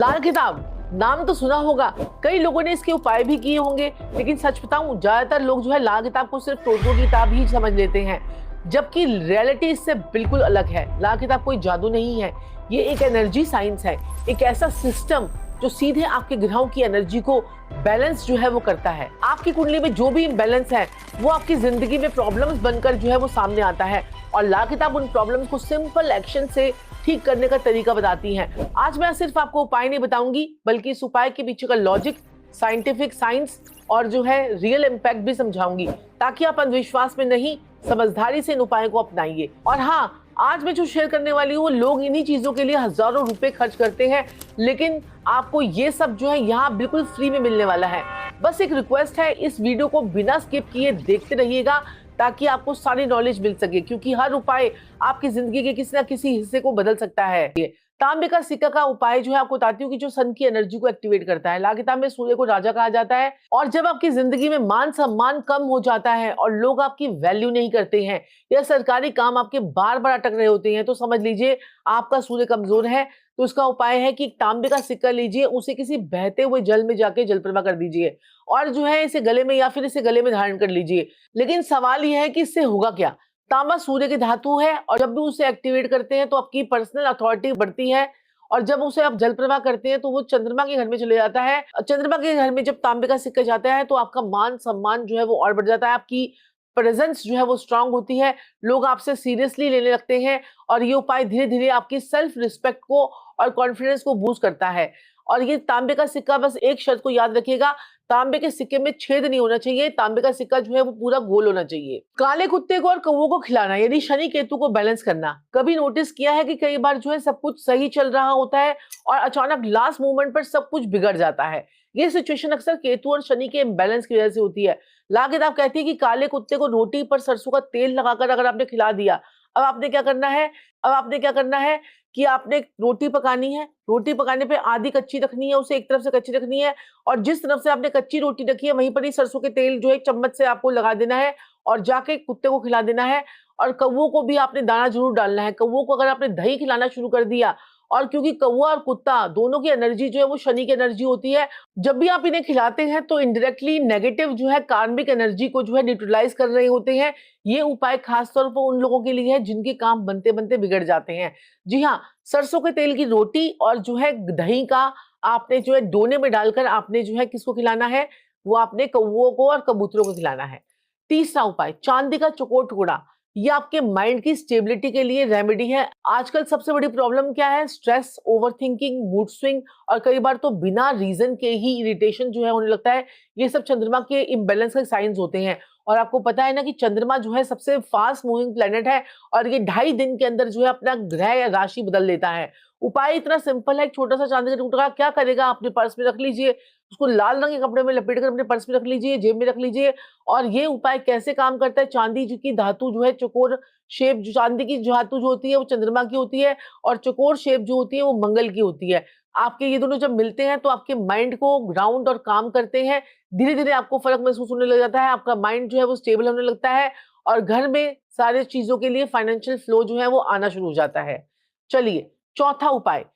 लाल किताब नाम तो सुना होगा, कई लोगों ने इसके उपाय भी किए होंगे, लेकिन सच बताऊं ज्यादातर लोग जो है लाल किताब को सिर्फ टोटकों की किताब ही समझ लेते हैं, जबकि रियलिटी इससे बिल्कुल अलग है। लाल किताब कोई जादू नहीं है, ये एक एनर्जी साइंस है, एक ऐसा सिस्टम जो सीधे आपके ग्रहों की एनर्जी को बैलेंस जो है वो करता है। आपकी कुंडली में जो भी इम्बैलेंस है वो आपकी जिंदगी में प्रॉब्लम्स बनकर जो है वो सामने आता है, और लाल किताब उन प्रॉब्लम्स को सिंपल एक्शन से ठीक करने का तरीका बताती हैं। आज मैं सिर्फ आपको उपाय नहीं बताऊंगी, बल्कि इस उपाय के पीछे का लॉजिक, साइंटिफिक साइंस और जो है रियल इम्पैक्ट भी समझाऊंगी, ताकि आप अंधविश्वास में नहीं, समझदारी से इन उपायों को अपनाइए। और हाँ, आज मैं जो शेयर करने वाली हूँ, लोग इन्हीं चीजों के लिए हजारों रुपए खर्च करते हैं, लेकिन आपको ये सब जो है यहाँ बिल्कुल फ्री में मिलने वाला है। बस एक रिक्वेस्ट है, इस वीडियो को बिना स्किप किए देखते रहिएगा, ताकि आपको सारी नॉलेज मिल सके, क्योंकि हर उपाय आपकी जिंदगी के किसी ना किसी हिस्से को बदल सकता है। तांबे का सिक्का का उपाय जो है आपको बताती हूँ कि जो सन की एनर्जी को एक्टिवेट करता है। लाल किताब में सूर्य को राजा कहा जाता है, और जब आपकी जिंदगी में मान सम्मान कम हो जाता है और लोग आपकी वैल्यू नहीं करते हैं, या सरकारी काम आपके बार बार अटक रहे होते हैं, तो समझ लीजिए आपका सूर्य कमजोर है। तो उसका उपाय है कि तांबे का सिक्का लीजिए, उसे किसी बहते हुए जल में जाके जलप्रभा कर दीजिए, और जो है इसे गले में या फिर इसे गले में धारण कर लीजिए। लेकिन सवाल यह है कि इससे होगा क्या। तांबा सूर्य की धातु है, और जब भी उसे एक्टिवेट करते हैं तो आपकी पर्सनल अथॉरिटी बढ़ती है, और जब उसे आप जल प्रवाह करते हैं तो वो चंद्रमा के घर में चले जाता है। चंद्रमा के घर में जब तांबे का सिक्का जाता है तो आपका मान सम्मान जो है वो और बढ़ जाता है, आपकी प्रेजेंस जो है वो स्ट्रांग होती है, लोग आपसे सीरियसली लेने लगते हैं, और ये उपाय धीरे धीरे आपकी सेल्फ रिस्पेक्ट को और कॉन्फिडेंस को बूस्ट करता है। और ये तांबे का सिक्का, बस एक शर्त को याद रखिएगा, तांबे के सिक्के में छेद नहीं होना चाहिए, तांबे का सिक्का जो है वो पूरा गोल होना चाहिए। काले कुत्ते को और कौवों को खिलाना, यानी शनि केतु को बैलेंस करना। कभी नोटिस किया है कि कई बार जो है सब कुछ सही चल रहा होता है और अचानक लास्ट मोमेंट पर सब कुछ बिगड़ जाता है। ये सिचुएशन अक्सर केतु और शनि के इम्बैलेंस की वजह से होती है। लाल किताब कहती है कि काले कुत्ते को रोटी पर सरसों का तेल लगाकर अगर आपने खिला दिया, अब आपने क्या करना है, कि आपने रोटी पकानी है, रोटी पकाने पे आधी कच्ची रखनी है, उसे एक तरफ से कच्ची रखनी है, और जिस तरफ से आपने कच्ची रोटी रखी है वहीं पर ही सरसों के तेल जो है एक चम्मच से आपको लगा देना है और जाके कुत्ते को खिला देना है। और कौवों को भी आपने दाना जरूर डालना है। कौवों को अगर आपने दही खिलाना शुरू कर दिया, और क्योंकि कौवा और कुत्ता दोनों की एनर्जी जो है वो शनि की एनर्जी होती है, जब भी आप इन्हें खिलाते हैं तो इनडायरेक्टली नेगेटिव जो है कार्मिक एनर्जी को जो है न्यूट्रलाइज कर रहे होते हैं। ये उपाय खासतौर पर उन लोगों के लिए है जिनके काम बनते बनते बिगड़ जाते हैं। जी हाँ, सरसों के तेल की रोटी और जो है दही का आपने जो है दोने में डालकर आपने जो है किसको खिलाना है, वो आपने कौवों को और कबूतरों को खिलाना है। तीसरा उपाय, चांदी का चौकोर टुकड़ा। ये आपके माइंड की स्टेबिलिटी के लिए रेमेडी है। आजकल सबसे बड़ी प्रॉब्लम क्या है, स्ट्रेस, ओवरथिंकिंग, मूड स्विंग, और कई बार तो बिना रीजन के ही इरिटेशन जो है होने लगता है। ये सब चंद्रमा के इम्बैलेंस के साइंस होते हैं। और आपको पता है ना कि चंद्रमा जो है सबसे फास्ट मूविंग प्लेनेट है, और ये 2.5 दिन के अंदर जो है अपना ग्रह या राशि बदल लेता है। उपाय इतना सिंपल है, एक छोटा सा चांदी का टुकड़ा क्या करेगा, अपने पर्स में रख लीजिए, उसको लाल रंग के कपड़े में लपेट कर अपने पर्स में रख लीजिए, जेब में रख लीजिए। और ये उपाय कैसे काम करता है, चांदी जी की धातु जो है चौकोर शेप, जो चांदी की धातु जो होती है वो चंद्रमा की होती है, और चौकोर शेप जो होती है वो मंगल की होती है। आपके ये दोनों जब मिलते हैं तो आपके माइंड को ग्राउंड और काम करते हैं। धीरे धीरे आपको फर्क महसूस होने लग जाता है, आपका माइंड जो है वो स्टेबल होने लगता है, और घर में सारे चीजों के लिए फाइनेंशियल फ्लो जो है वो आना शुरू हो जाता है। चलिए, चौथा उपाय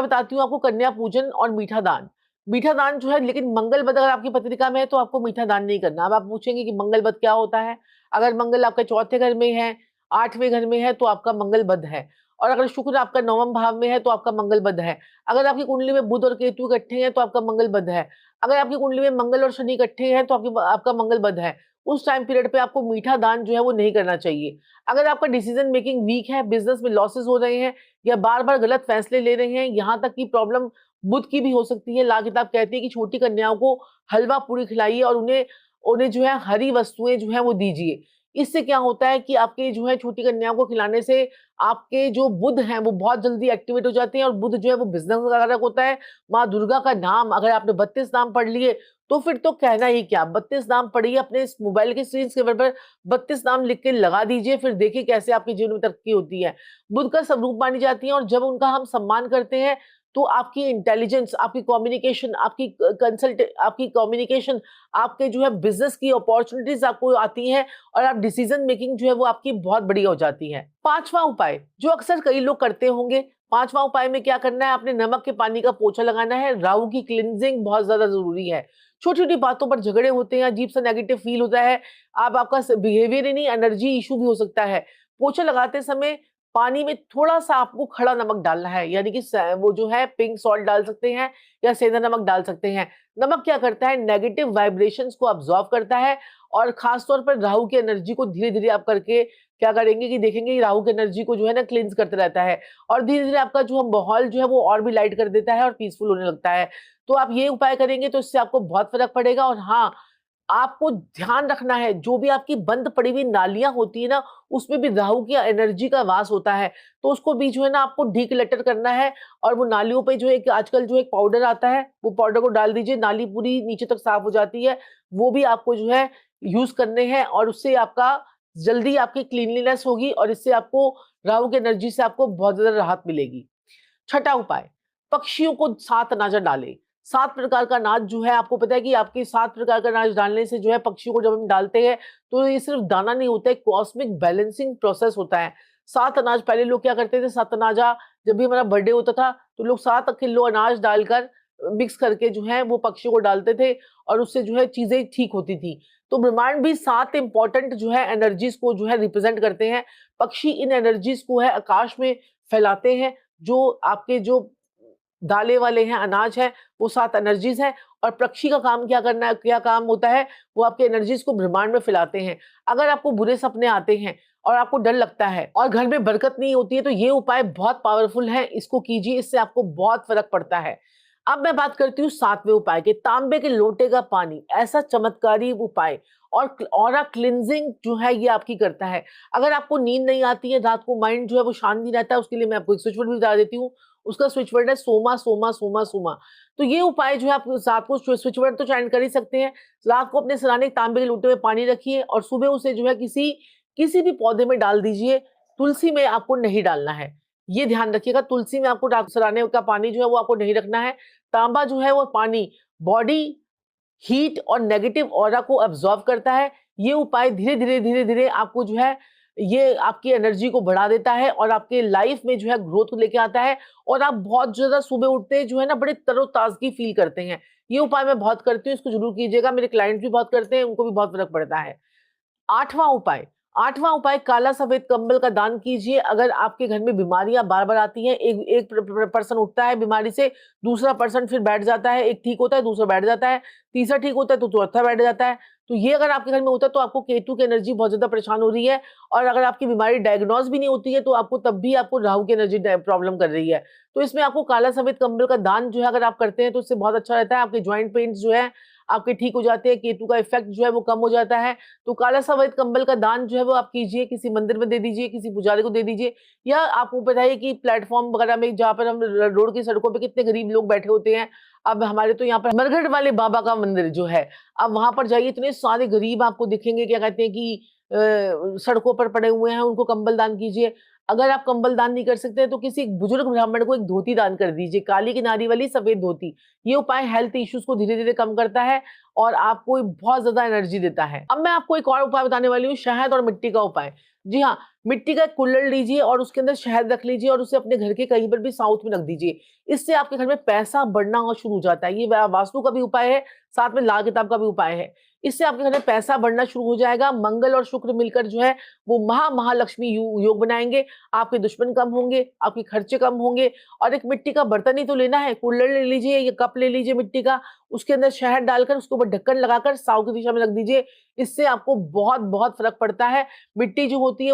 बताती हूँ आपको, कन्या पूजन और मीठा दान। मीठा दान जो है, लेकिन मंगल बद अगर आपकी पत्रिका में है तो आपको मीठा दान नहीं करना। अब आप पूछेंगे कि मंगल बद क्या होता है। अगर मंगल आपके चौथे घर में है, 8वें घर में है, तो आपका मंगल बद है। और अगर शुक्र आपका 9वें भाव में है तो आपका मंगल बद है। अगर आपकी कुंडली में बुध और केतु इकट्ठे हैं तो आपका मंगल बद है। अगर आपकी कुंडली में मंगल और शनि इकट्ठे हैं तो आपका मंगल बद है। उस टाइम पीरियड पे आपको मीठा दान जो है वो नहीं करना चाहिए। अगर आपका डिसीजन मेकिंग वीक है, बिजनेस में लॉसेस हो रहे हैं, या बार बार गलत फैसले ले रहे हैं, यहाँ तक की प्रॉब्लम बुध की भी हो सकती है। लाल किताब कहती है कि छोटी कन्याओं को हलवा पूरी खिलाइए, और उन्हें उन्हें जो है हरी वस्तुएं जो है वो दीजिए। इससे क्या होता है कि आपके जो है छोटी कन्याओं को खिलाने से आपके जो बुध हैं वो बहुत जल्दी एक्टिवेट हो जाते हैं, और बुध जो है वो बिजनेस का कारक होता है। माँ दुर्गा का नाम अगर आपने 32 नाम पढ़ लिए तो फिर तो कहना ही क्या, 32 नाम पढ़िए, अपने इस मोबाइल के स्क्रीन के पर 32 नाम लिख के लगा दीजिए, फिर देखिए कैसे आपके जीवन में तरक्की होती है। बुध का स्वरूप मानी जाती है, और जब उनका हम सम्मान करते हैं तो आपकी इंटेलिजेंस, आपकी कम्युनिकेशन, आपकी कम्युनिकेशन, आपके जो है बिजनेस की अपॉर्चुनिटीज आपको आती हैं, और आप डिसीजन मेकिंग जो है वो आपकी बहुत बढ़िया हो जाती है। पांचवा उपाय जो अक्सर कई लोग करते होंगे, पांचवा उपाय में क्या करना है, आपने नमक के पानी का पोछा लगाना है। राहु की क्लिनजिंग बहुत ज्यादा जरूरी है। छोटी छोटी बातों पर झगड़े होते हैं, अजीब सा नेगेटिव फील होता है, आपका बिहेवियर ही नहीं, एनर्जी इशू भी हो सकता है। पोछा लगाते समय पानी में थोड़ा सा आपको खड़ा नमक डालना है, यानी कि वो जो है पिंक सॉल्ट डाल सकते हैं या सेंधा नमक डाल सकते हैं। नमक क्या करता है, नेगेटिव वाइब्रेशंस को अब्सॉर्ब करता है, और खासतौर पर राहु की एनर्जी को धीरे धीरे आप करके क्या करेंगे कि देखेंगे कि राहु की एनर्जी को जो है ना क्लींस करते रहता है, और धीरे धीरे आपका जो माहौल जो है वो और भी लाइट कर देता है और पीसफुल होने लगता है। तो आप ये उपाय करेंगे तो इससे आपको बहुत फर्क पड़ेगा। और हाँ, आपको ध्यान रखना है, जो भी आपकी बंद पड़ी हुई नालियां होती है ना, उसमें भी राहु की एनर्जी का वास होता है, तो उसको भी जो है ना आपको डीक्लटर करना है। और वो नालियों पे जो एक आजकल जो एक पाउडर आता है, वो पाउडर को डाल दीजिए, नाली पूरी नीचे तक साफ हो जाती है। वो भी आपको जो है यूज करने हैं, और उससे आपका जल्दी आपकी क्लीनलीनेस होगी, और इससे आपको राहु की एनर्जी से आपको बहुत ज्यादा राहत मिलेगी। छठा उपाय, पक्षियों को 7 अनाज डालें। 7 प्रकार का अनाज जो है, आपको पता है कि आपके 7 प्रकार का अनाज डालने से जो है पक्षियों को जब हम डालते हैं तो ये सिर्फ दाना नहीं होता है, कॉस्मिक बैलेंसिंग प्रोसेस होता है। 7 अनाज, पहले लोग क्या करते थे, 7 अनाजा, जब भी हमारा बर्थडे होता था तो लोग 7 किलो अनाज डालकर मिक्स करके जो है वो पक्षियों को डालते थे, और उससे जो है चीजें ठीक होती थी। तो ब्रह्मांड भी 7 इंपॉर्टेंट जो है एनर्जीज को जो है रिप्रेजेंट करते हैं। पक्षी इन एनर्जीज को है आकाश में फैलाते हैं। जो आपके जो दाले वाले हैं, अनाज है, वो 7 एनर्जीज हैं। और पक्षी का काम क्या करना है, क्या काम होता है, वो आपके एनर्जीज को ब्रह्मांड में फैलाते हैं। अगर आपको बुरे सपने आते हैं और आपको डर लगता है और घर में बरकत नहीं होती है, तो ये उपाय बहुत पावरफुल है, इसको कीजिए, इससे आपको बहुत फर्क पड़ता है। अब मैं बात करती हूँ 7वें उपाय के, तांबे के लोटे का पानी। ऐसा चमत्कारी उपाय और ऑरा क्लिनजिंग जो है ये आपकी करता है। अगर आपको नींद नहीं आती है, रात को माइंड जो है वो शांत नहीं रहता है, उसके लिए मैं आपको एक स्विच वर्ड भी बता देती हूँ। उसका स्विच वर्ड है सोमा सोमा सोमा सोमा। तो ये उपाय जो है, आप रात को स्विच वर्ड तो चयन कर ही सकते हैं। रात को अपने सराहने तांबे के लोटे में पानी रखिए, और सुबह उसे जो है किसी किसी भी पौधे में डाल दीजिए। तुलसी में आपको नहीं डालना है, ये ध्यान रखिएगा। तुलसी में आपको सराहने का पानी जो है वो आपको नहीं रखना है। तांबा जो है वो पानी बॉडी हीट और नेगेटिव ऑरा को अब्सॉर्ब करता है। ये उपाय धीरे धीरे धीरे धीरे आपको जो है ये आपकी एनर्जी को बढ़ा देता है, और आपके लाइफ में जो है ग्रोथ को लेके आता है, और आप बहुत ज्यादा सुबह उठते जो है ना बड़े तरोताजगी फील करते हैं। ये उपाय मैं बहुत करती हूँ, इसको जरूर कीजिएगा। मेरे क्लाइंट भी बहुत करते हैं, उनको भी बहुत फर्क पड़ता है। आठवां उपाय, आठवां उपाय, काला सफेद कंबल का दान कीजिए। अगर आपके घर में बीमारियां बार बार आती हैं, एक एक पर्सन उठता है बीमारी से, दूसरा पर्सन फिर बैठ जाता है, एक ठीक होता है दूसरा बैठ जाता है, तीसरा ठीक होता है तो चौथा बैठ जाता है, तो ये अगर आपके घर में होता है तो आपको केतु की एनर्जी बहुत ज्यादा परेशान हो रही है। और अगर आपकी बीमारी डायग्नोज भी नहीं होती है तो आपको तब भी आपको राहु की एनर्जी प्रॉब्लम कर रही है। तो इसमें आपको काला सफेद कंबल का दान जो है अगर आप करते हैं तो इससे बहुत अच्छा रहता है। आपके ज्वाइंट पेन्स जो है आपके ठीक हो जाते हैं, केतु का इफेक्ट जो है वो कम हो जाता है। तो काला सफेद कंबल का दान जो है वो आप कीजिए, किसी मंदिर में दे दीजिए, किसी पुजारी को दे दीजिए, या आपको बताइए कि प्लेटफॉर्म वगैरह में जहाँ पर हम रोड की सड़कों पे कितने गरीब लोग बैठे होते हैं। अब हमारे तो यहाँ पर मरघट वाले बाबा का मंदिर जो है, अब वहां पर जाइए, इतने सारे गरीब आपको दिखेंगे, क्या कहते हैं कि सड़कों पर पड़े हुए हैं, उनको कंबल दान कीजिए। अगर आप कंबल दान नहीं कर सकते तो किसी बुजुर्ग ब्राह्मण को एक धोती दान कर दीजिए, काली किनारी वाली सफेद धोती। ये उपाय हेल्थ इश्यूज को धीरे धीरे कम करता है और आपको बहुत ज्यादा एनर्जी देता है। अब मैं आपको एक और उपाय बताने वाली हूँ, शहद और मिट्टी का उपाय। जी हाँ, मिट्टी का एक कुल्हड़ लीजिए और उसके अंदर शहद रख लीजिए, और उसे अपने घर के कहीं पर भी साउथ में रख दीजिए। इससे आपके घर में पैसा बढ़ना और शुरू हो जाता है। ये वास्तु का भी उपाय है, साथ में लाल किताब का भी उपाय है। इससे आपके घर में पैसा बढ़ना शुरू हो जाएगा। मंगल और शुक्र मिलकर जो है वो महालक्ष्मी योग बनाएंगे। आपके दुश्मन कम होंगे, आपके खर्चे कम होंगे। और एक मिट्टी का बर्तन ही तो लेना है, कुल्हड़ ले लीजिए, ये कप ले लीजिए मिट्टी का, उसके अंदर शहद डालकर उसके ऊपर ढक्कन लगाकर साउथ की दिशा में रख दीजिए। इससे आपको बहुत बहुत फर्क पड़ता है। मिट्टी जो होती है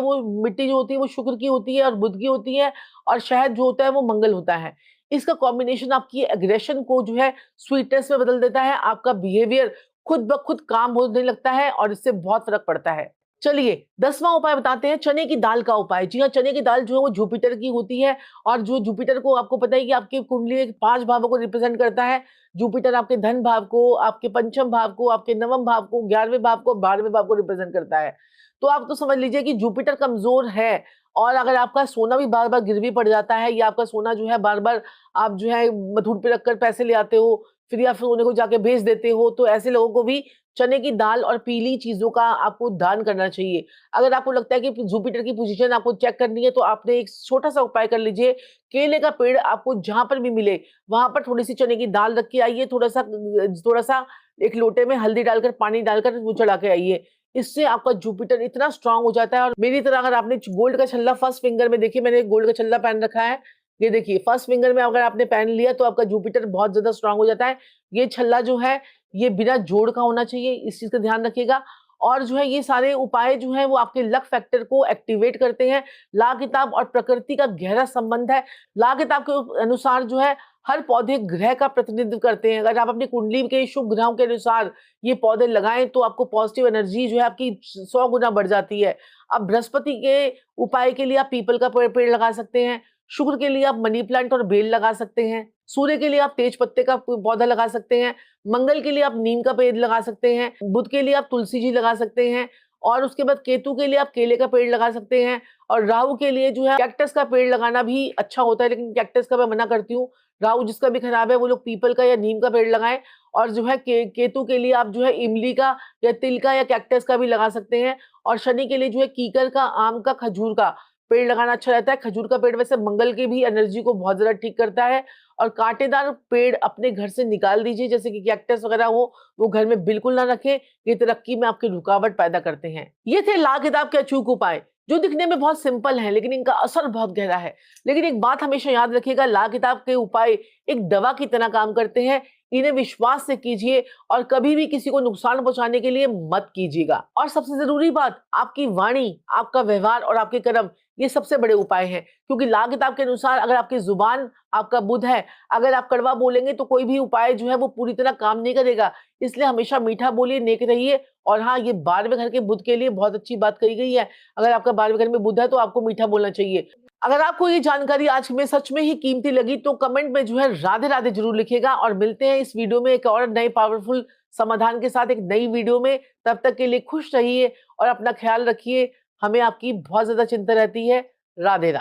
वो शुक्र की होती है और बुध की होती है, और शहद जो होता है वो मंगल होता है। इसका कॉम्बिनेशन आपकी एग्रेशन को जो है स्वीटनेस में बदल देता है। आपका बिहेवियर खुद ब खुद काम होने लगता है, और इससे बहुत फर्क पड़ता है। चलिए 10वां उपाय बताते हैं, चने की दाल का उपाय। जी हाँ, चने की दाल जो है वो जुपिटर की होती है, और जो जुपिटर को आपको पता है कि आपकी कुंडली के 5 भावों को रिप्रेजेंट करता है। जुपिटर आपके धन भाव को, आपके पंचम भाव को, आपके नवम भाव को, 11वें भाव को, 12वें भाव को रिप्रेजेंट करता है। तो आप तो समझ लीजिए कि जुपिटर कमजोर है, और अगर आपका सोना भी बार बार गिरवी पड़ जाता है, या आपका सोना जो है बार बार आप जो है मथुर पे रखकर पैसे ले आते हो, फिर या फिर सोने को जाके बेच देते हो, तो ऐसे लोगों को भी चने की दाल और पीली चीजों का आपको दान करना चाहिए। अगर आपको लगता है कि जुपिटर की पोजीशन आपको चेक करनी है, तो आपने एक छोटा सा उपाय कर लीजिए। केले का पेड़ आपको जहां पर भी मिले, वहां पर थोड़ी सी चने की दाल रख के आइए, थोड़ा सा एक लोटे में हल्दी डालकर, पानी डालकर वो चढ़ा के आइए। इससे आपका जुपिटर इतना स्ट्रांग हो जाता है। और मेरी तरह अगर आपने गोल्ड का छल्ला फर्स्ट फिंगर में, देखिए मैंने गोल्ड का छल्ला पहन रखा है, ये देखिए फर्स्ट फिंगर में अगर आपने पहन लिया तो आपका जुपिटर बहुत ज्यादा स्ट्रांग हो जाता है। ये छल्ला जो है ये बिना जोड़ का होना चाहिए, इस चीज का ध्यान रखिएगा। और जो है ये सारे उपाय जो है वो आपके लक फैक्टर को एक्टिवेट करते हैं। ला किताब और प्रकृति का गहरा संबंध है। ला किताब के अनुसार जो है हर पौधे ग्रह का प्रतिनिधित्व करते हैं। अगर आप अपनी कुंडली के शुभ ग्रहों के अनुसार ये पौधे लगाएं तो आपको पॉजिटिव एनर्जी जो है आपकी 100 गुना बढ़ जाती है। अब बृहस्पति के उपाय के लिए आप पीपल का पेड़ लगा सकते हैं। शुक्र के लिए आप मनी प्लांट और बेल लगा सकते हैं। सूर्य के लिए आप तेज पत्ते का पौधा लगा सकते हैं। मंगल के लिए आप नीम का पेड़ लगा सकते हैं। बुध के लिए आप तुलसी जी लगा सकते हैं। और उसके बाद केतु के लिए आप केले का पेड़ लगा सकते हैं। और राहु के लिए जो है कैक्टस का पेड़ लगाना भी अच्छा होता है, लेकिन कैक्टस का मैं मना करती हूँ। राहु जिसका भी खराब है वो लोग पीपल का या नीम का पेड़ लगाएं। और जो है केतु के लिए आप जो है इमली का या तिल का या कैक्टस का भी लगा सकते हैं। और शनि के लिए जो है कीकर का, आम का, खजूर का पेड़ लगाना अच्छा रहता है। खजूर का पेड़ वैसे मंगल की भी एनर्जी को बहुत ज्यादा ठीक करता है। और कांटेदार पेड़ अपने घर से निकाल दीजिए, जैसे कि कैक्टस वगैरह हो, वो घर में बिल्कुल ना रखें, ये तरक्की में आपकी रुकावट पैदा करते हैं। ये थे ला किताब के अचूक उपाय, जो दिखने में बहुत सिंपल हैं, लेकिन इनका असर बहुत गहरा है। लेकिन एक बात हमेशा याद रखिएगा, ला किताब के उपाय एक दवा की तरह काम करते हैं। इन्हें विश्वास से कीजिए और कभी भी किसी को नुकसान पहुंचाने के लिए मत कीजिएगा। और सबसे जरूरी बात, आपकी वाणी, आपका व्यवहार और आपके कर्म, ये सबसे बड़े उपाय हैं। क्योंकि ला किताब के अनुसार अगर आपकी जुबान आपका बुध है, अगर आप कड़वा बोलेंगे तो कोई भी उपाय जो है वो पूरी तरह काम नहीं करेगा। इसलिए हमेशा मीठा बोलिए, नेक रहिए। और हाँ, ये 12वें घर के बुध के लिए बहुत अच्छी बात कही गई है। अगर आपका 12वें घर में बुध है तो आपको मीठा बोलना चाहिए। अगर आपको ये जानकारी आज में सच में ही कीमती लगी तो कमेंट में जो है राधे राधे जरूर लिखिएगा। और मिलते हैं इस वीडियो में एक और नए पावरफुल समाधान के साथ, एक नई वीडियो में। तब तक के लिए खुश रहिए और अपना ख्याल रखिए। हमें आपकी बहुत ज्यादा चिंता रहती है। राधे राधे।